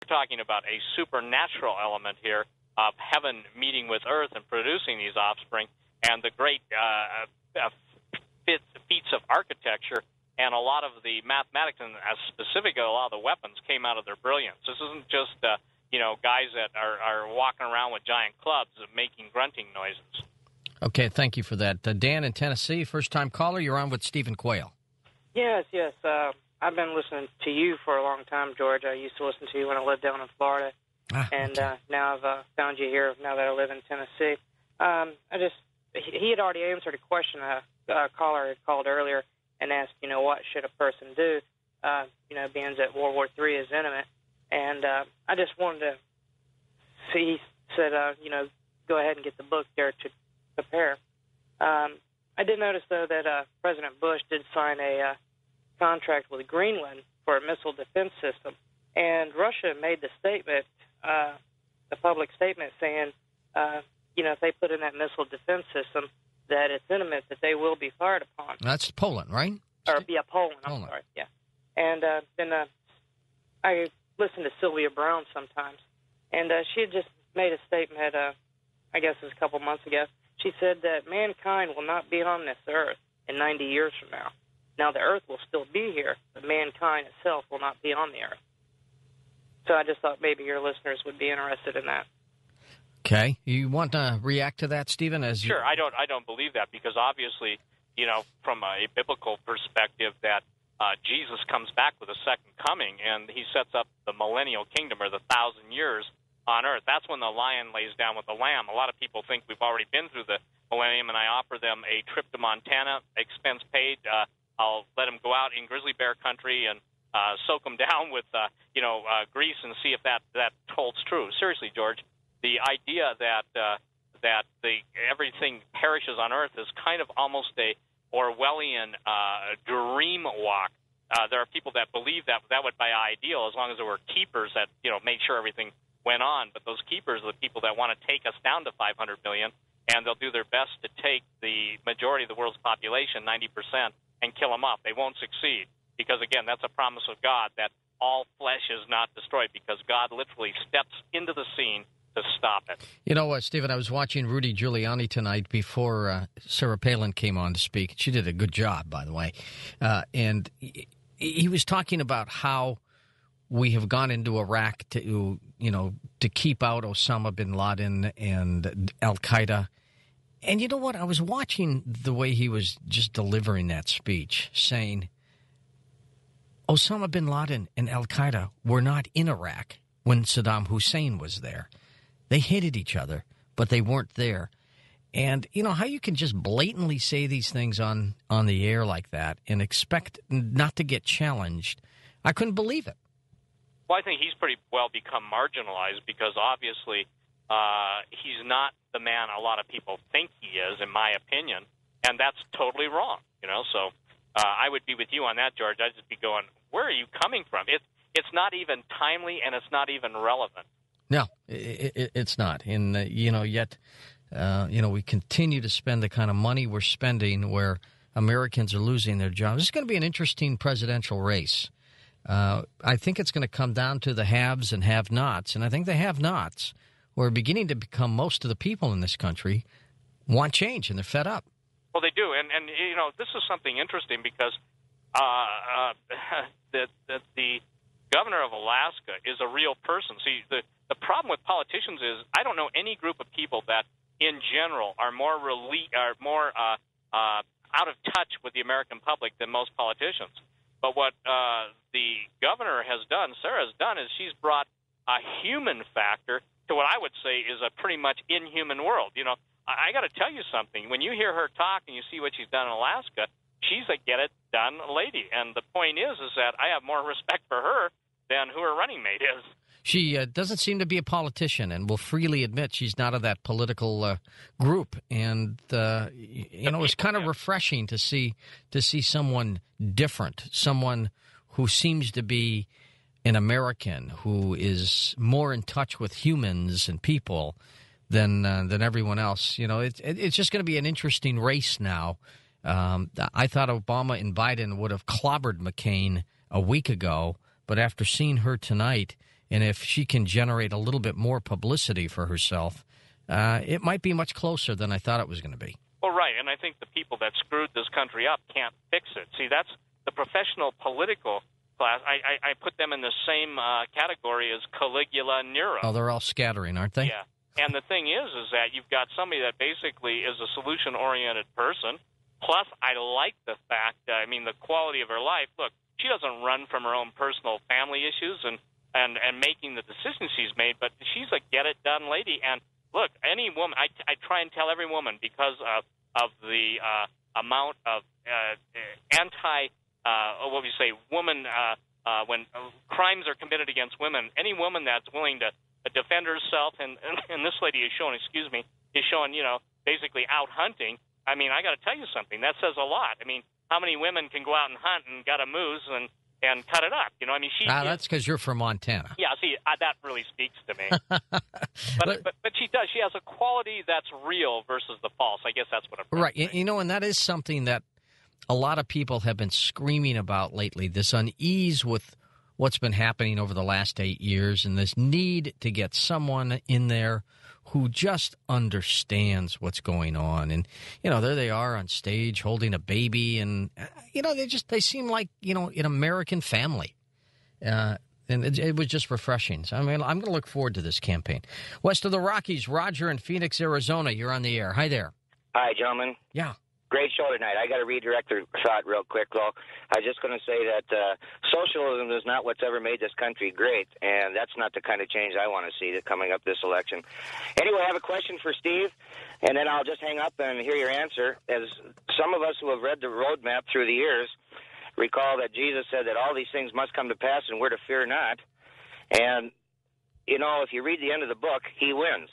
talking about a supernatural element here of heaven meeting with earth and producing these offspring, and the great feats of architecture, and a lot of the mathematics, and specifically a lot of the weapons, came out of their brilliance. This isn't just guys that are walking around with giant clubs and making grunting noises. Okay, thank you for that. Dan in Tennessee, first-time caller. You're on with Steve Quayle. Yes. I've been listening to you for a long time, George. I used to listen to you when I lived down in Florida, and now I've found you here now that I live in Tennessee. He had already answered a question a caller had called earlier and asked, what should a person do, being that World War III is imminent. And I just wanted to see, he said, go ahead and get the book there to prepare. I did notice, though, that President Bush did sign a contract with Greenland for a missile defense system. And Russia made the statement, the public statement saying, if they put in that missile defense system, that it's imminent that they will be fired upon. That's Poland, right? Or, Poland. I'm sorry, yeah. And then I listen to Sylvia Brown sometimes, and she had just made a statement, I guess it was a couple months ago. She said that mankind will not be on this earth in 90 years from now. Now, the earth will still be here, but mankind itself will not be on the earth. So I just thought maybe your listeners would be interested in that. Okay. You want to react to that, Stephen? Sure. I don't believe that, because obviously, from a biblical perspective, that Jesus comes back with a second coming, and he sets up the millennial kingdom, or the 1,000 years on earth. That's when the lion lays down with the lamb. A lot of people think we've already been through the millennium, and I offer them a trip to Montana, expense paid. I'll let them go out in grizzly bear country and soak them down with grease and see if that holds true. Seriously, George, the idea that everything perishes on earth is kind of almost a Orwellian dream walk. There are people that believe that would be ideal as long as there were keepers that made sure everything went on. But those keepers are the people that want to take us down to 500 million, and they'll do their best to take the majority of the world's population, 90%, and kill them off. They won't succeed because, again, that's a promise of God that all flesh is not destroyed, because God literally steps into the scene to stop it. You know what, Stephen, I was watching Rudy Giuliani tonight before Sarah Palin came on to speak. She did a good job, by the way. And he was talking about how we have gone into Iraq to keep out Osama bin Laden and Al-Qaeda. And you know what? I was watching the way he was just delivering that speech, saying Osama bin Laden and Al-Qaeda were not in Iraq when Saddam Hussein was there. They hated each other, but they weren't there. And, how you can just blatantly say these things on the air like that and expect not to get challenged, I couldn't believe it. Well, I think he's pretty well become marginalized, because obviously he's not the man a lot of people think he is, in my opinion, and that's totally wrong. So I would be with you on that, George. I'd just be going, where are you coming from? It's not even timely, and it's not even relevant. No, it's not. And, yet, we continue to spend the kind of money we're spending where Americans are losing their jobs. It's going to be an interesting presidential race. I think it's going to come down to the haves and have-nots. And I think the have-nots, who are beginning to become most of the people in this country, want change, and they're fed up. Well, they do. And this is something interesting, because the governor of Alaska is a real person. See, the problem with politicians is I don't know any group of people that, in general, are more out of touch with the American public than most politicians. But what the governor has done, Sarah's done, is she's brought a human factor to what I would say is a pretty much inhuman world. I got to tell you something. When you hear her talk and you see what she's done in Alaska, she's a get-it-done lady. And the point is that I have more respect for her than who her running mate is. She doesn't seem to be a politician, and will freely admit she's not of that political group. And it's kind of refreshing to see someone different, someone who seems to be an American, who is more in touch with humans and people than everyone else. It's just going to be an interesting race now. I thought Obama and Biden would have clobbered McCain a week ago, but after seeing her tonight And if she can generate a little bit more publicity for herself, it might be much closer than I thought it was going to be. Well, right, and I think the people that screwed this country up can't fix it. See, that's the professional political class. I put them in the same category as Caligula and Nero. Oh, they're all scattering, aren't they? Yeah, and the thing is that you've got somebody that basically is a solution-oriented person. Plus, I like the fact, the quality of her life. Look, she doesn't run from her own personal family issues and making the decisions she's made, but she's a get-it-done lady. And look, any woman, I try and tell every woman, because of the amount of woman, when crimes are committed against women, any woman that's willing to defend herself, and this lady is showing, basically out hunting. I got to tell you something. That says a lot. How many women can go out and hunt and got a moose and cut it up? That's because you're from Montana. Yeah, see, that really speaks to me. but she does. She has a quality that's real versus the false. I guess that's what I'm right. And that is something that a lot of people have been screaming about lately, this unease with what's been happening over the last 8 years and this need to get someone in there who just understands what's going on. And, there they are on stage holding a baby, and, they seem like, an American family. And it was just refreshing. So, I'm going to look forward to this campaign. West of the Rockies, Roger in Phoenix, Arizona. You're on the air. Hi there. Hi, gentlemen. Yeah. Great show tonight. I got to redirect the thought real quick, though. I was just going to say that socialism is not what's ever made this country great, and that's not the kind of change I want to see coming up this election. Anyway, I have a question for Steve, and then I'll just hang up and hear your answer. As some of us who have read the roadmap through the years recall that Jesus said that all these things must come to pass and we're to fear not. And, if you read the end of the book, he wins.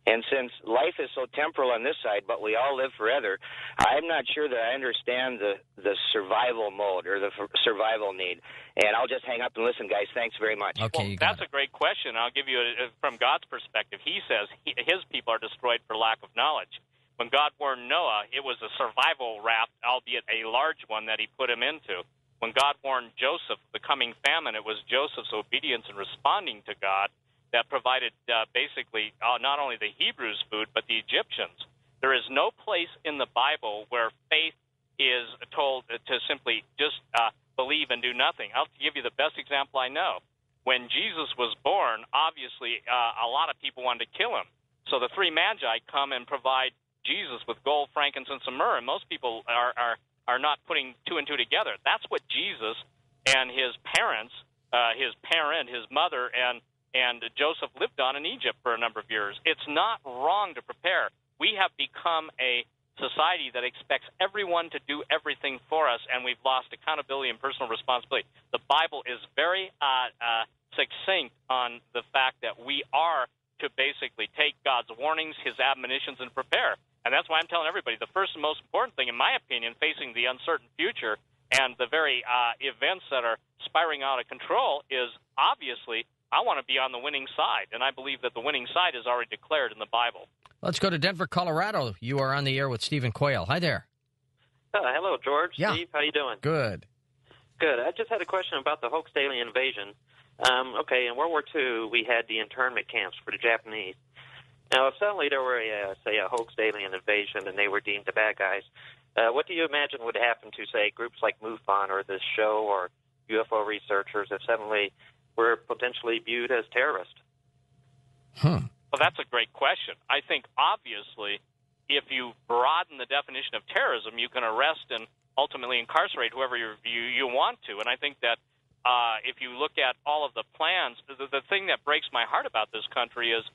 And since life is so temporal on this side, but we all live forever, I'm not sure that I understand the survival mode or the survival need. And I'll just hang up and listen, guys. Thanks very much. Okay, that's a great question. I'll give you from God's perspective. He says his people are destroyed for lack of knowledge. When God warned Noah, it was a survival raft, albeit a large one, that he put him into. When God warned Joseph of the coming famine, it was Joseph's obedience in responding to God that provided basically not only the Hebrews food, but the Egyptians. There is no place in the Bible where faith is told to simply just believe and do nothing. I'll give you the best example I know. When Jesus was born, obviously a lot of people wanted to kill him. So the three magi come and provide Jesus with gold, frankincense, and myrrh, and most people are not putting two and two together. That's what Jesus and his parents, his mother, and Joseph lived on in Egypt for a number of years. It's not wrong to prepare. We have become a society that expects everyone to do everything for us, and we've lost accountability and personal responsibility. The Bible is very succinct on the fact that we are to basically take God's warnings, his admonitions, and prepare. And that's why I'm telling everybody the first and most important thing, in my opinion, facing the uncertain future and the very events that are spiraling out of control is obviously I want to be on the winning side, and I believe that the winning side is already declared in the Bible. Let's go to Denver, Colorado. You are on the air with Steve Quayle. Hi there. Hello, George. Yeah. Steve, how you doing? Good. Good. I just had a question about the hoax alien invasion. In World War II, we had the internment camps for the Japanese. Now, if suddenly there were, a hoax alien invasion and they were deemed the bad guys, what do you imagine would happen to, say, groups like MUFON or this show or UFO researchers if suddenly were potentially viewed as terrorists? Well, that's a great question. I think, obviously, if you broaden the definition of terrorism, you can arrest and ultimately incarcerate whoever you want to. And I think that if you look at all of the plans, the thing that breaks my heart about this country is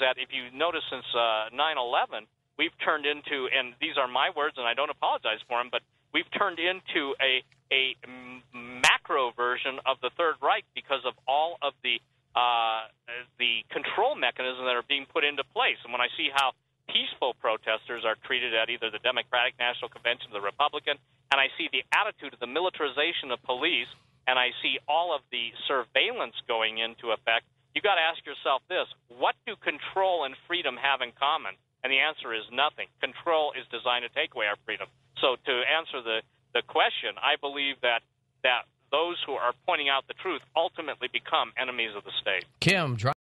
that if you notice since 9/11, we've turned into, and these are my words and I don't apologize for them, but we've turned into a macro version of the Third Reich because of all of the control mechanisms that are being put into place. And when I see how peaceful protesters are treated at either the Democratic National Convention or the Republican, and I see the attitude of the militarization of police, and I see all of the surveillance going into effect, you got to ask yourself this: what do control and freedom have in common? And the answer is nothing. Control is designed to take away our freedom. So to answer the question, I believe that those who are pointing out the truth ultimately become enemies of the state. Kim,